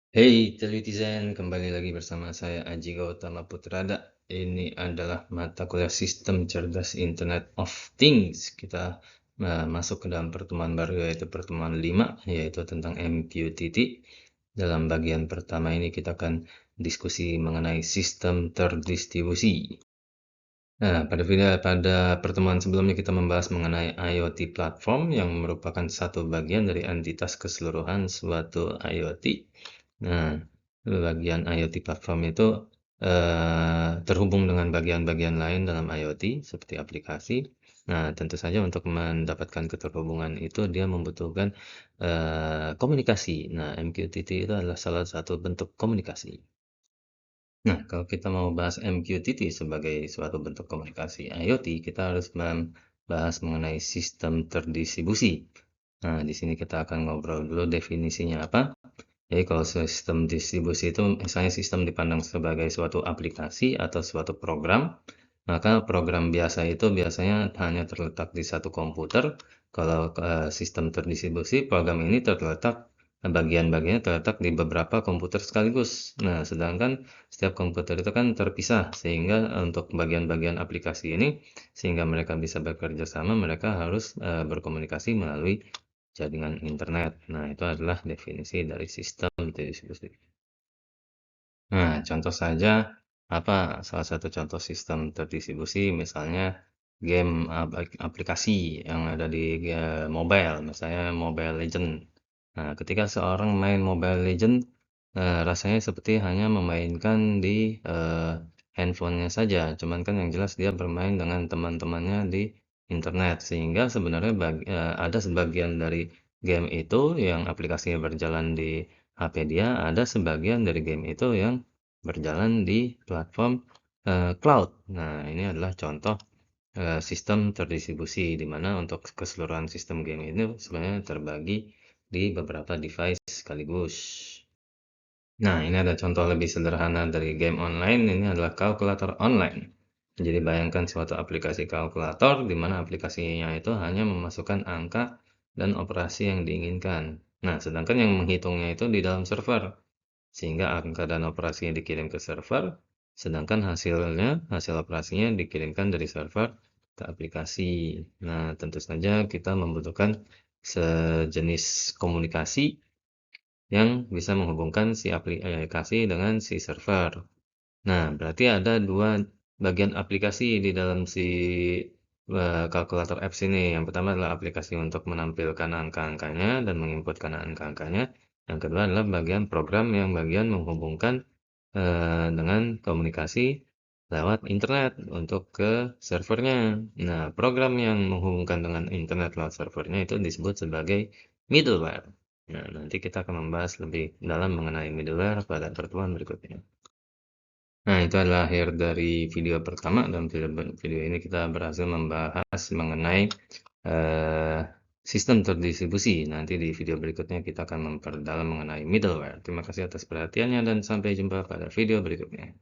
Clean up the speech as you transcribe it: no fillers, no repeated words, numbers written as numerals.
Hey telitizen, kembali lagi bersama saya Aji Gautama Putrada. Ini adalah mata kuliah Sistem Cerdas Internet of Things. Kita masuk ke dalam pertemuan baru yaitu pertemuan 5, yaitu tentang MQTT. Dalam bagian pertama ini kita akan diskusi mengenai sistem terdistribusi. Nah, pada pertemuan sebelumnya kita membahas mengenai IoT platform yang merupakan satu bagian dari entitas keseluruhan suatu IoT. Nah, bagian IoT platform itu terhubung dengan bagian-bagian lain dalam IoT seperti aplikasi. Nah, tentu saja untuk mendapatkan keterhubungan itu dia membutuhkan komunikasi. Nah, MQTT itu adalah salah satu bentuk komunikasi. Nah, kalau kita mau bahas MQTT sebagai suatu bentuk komunikasi IoT, kita harus membahas mengenai sistem terdistribusi. Nah, di sini kita akan ngobrol dulu definisinya apa. Jadi kalau sistem distribusi itu misalnya sistem dipandang sebagai suatu aplikasi atau suatu program, maka program biasa itu biasanya hanya terletak di satu komputer. Kalau sistem terdistribusi, program ini terletak bagian-bagiannya terletak di beberapa komputer sekaligus. Nah, sedangkan setiap komputer itu kan terpisah sehingga untuk bagian-bagian aplikasi ini sehingga mereka bisa bekerja sama, mereka harus berkomunikasi melalui jaringan internet. Nah, itu adalah definisi dari sistem distribusi. Nah, contoh saja apa salah satu contoh sistem terdistribusi misalnya game aplikasi yang ada di mobile, misalnya Mobile Legend. Nah, ketika seorang main Mobile Legend, rasanya seperti hanya memainkan di handphonenya saja. Cuman kan yang jelas dia bermain dengan teman-temannya di internet, sehingga sebenarnya ada sebagian dari game itu yang aplikasinya berjalan di HP dia, ada sebagian dari game itu yang berjalan di platform cloud. Nah, ini adalah contoh sistem terdistribusi di mana untuk keseluruhan sistem game ini sebenarnya terbagi di beberapa device sekaligus. Nah, ini ada contoh lebih sederhana dari game online, ini adalah kalkulator online. Jadi bayangkan suatu aplikasi kalkulator di mana aplikasinya itu hanya memasukkan angka dan operasi yang diinginkan. Nah, sedangkan yang menghitungnya itu di dalam server, sehingga angka dan operasinya dikirim ke server, sedangkan hasil operasinya dikirimkan dari server ke aplikasi. Nah, tentu saja kita membutuhkan sejenis komunikasi yang bisa menghubungkan si aplikasi dengan si server. Nah, berarti ada dua bagian aplikasi di dalam si kalkulator apps ini. Yang pertama adalah aplikasi untuk menampilkan angka-angkanya dan menginputkan angka-angkanya. Yang kedua adalah bagian program yang bagian menghubungkan dengan komunikasi lewat internet untuk ke servernya. Nah, program yang menghubungkan dengan internet lewat servernya itu disebut sebagai middleware. Nah, nanti kita akan membahas lebih dalam mengenai middleware pada pertemuan berikutnya. Nah, itu adalah akhir dari video pertama. Dalam video ini kita berhasil membahas mengenai eh, sistem terdistribusi. Nanti di video berikutnya kita akan memperdalam mengenai middleware. Terima kasih atas perhatiannya dan sampai jumpa pada video berikutnya.